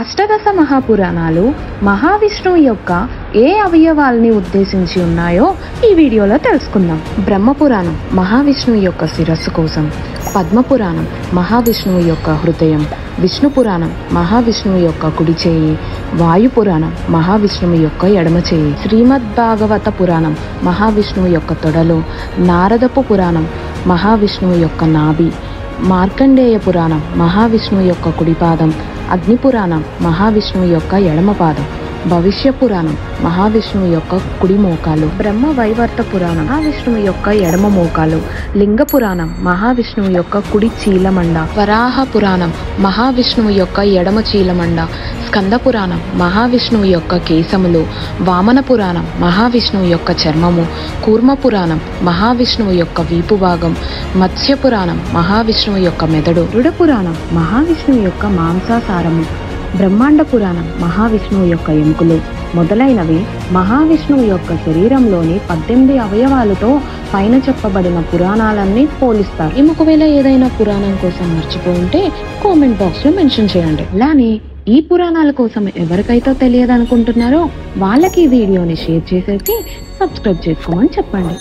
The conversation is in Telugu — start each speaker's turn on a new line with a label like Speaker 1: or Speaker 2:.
Speaker 1: అష్టదశ మహాపురాణాలు మహావిష్ణువు యొక్క ఏ అవయవాల్ని ఉద్దేశించి ఉన్నాయో ఈ వీడియోలో తెలుసుకుందాం. బ్రహ్మపురాణం మహావిష్ణువు యొక్క శిరస్సు కోసం, పద్మపురాణం మహావిష్ణువు యొక్క హృదయం, విష్ణు పురాణం మహావిష్ణువు యొక్క కుడి చేయి, వాయుపురాణం మహావిష్ణువు యొక్క ఎడమ చేయి, శ్రీమద్భాగవత పురాణం మహావిష్ణువు యొక్క తొడలు, నారదపు పురాణం మహావిష్ణువు యొక్క నాభి, మార్కండేయ పురాణం మహావిష్ణువు యొక్క కుడిపాదం, అగ్నిపురాణం మహావిష్ణువు యొక్క ఎడమ పాదం, భవిష్య పురాణం మహావిష్ణువు యొక్క కుడి మోకాలు, బ్రహ్మ వైవర్త పురాణం మహావిష్ణువు యొక్క ఎడమ మోకాలు, లింగ పురాణం మహావిష్ణువు యొక్క కుడి చీలమండ, వరాహ పురాణం మహావిష్ణువు యొక్క ఎడమ చీలమండ, స్కంద పురాణం మహావిష్ణువు యొక్క కేశములు, వామన పురాణం మహావిష్ణువు యొక్క చర్మము, కూర్మ పురాణం మహావిష్ణువు యొక్క వీపు భాగం, మత్స్య పురాణం మహావిష్ణువు యొక్క మెదడు, రుడ పురాణం మహావిష్ణువు యొక్క మాంసాసారము, బ్రహ్మాండ పురాణం మహావిష్ణువు యొక్క ఎముకలు మొదలైనవి మహావిష్ణువు యొక్క శరీరంలోని 18 అవయవాలతో పైన చెప్పబడిన పురాణాలన్నీ పోలిస్తారు. ఒకవేళ ఏదైనా పురాణం కోసం మర్చిపోయింటే కామెంట్ బాక్స్ లో మెన్షన్ చేయండి. అలానే ఈ పురాణాల కోసం ఎవరికైతే తెలియదు అనుకుంటున్నారో వాళ్ళకి ఈ వీడియోని షేర్ చేసేసి సబ్స్క్రైబ్ చేసుకోమని చెప్పండి.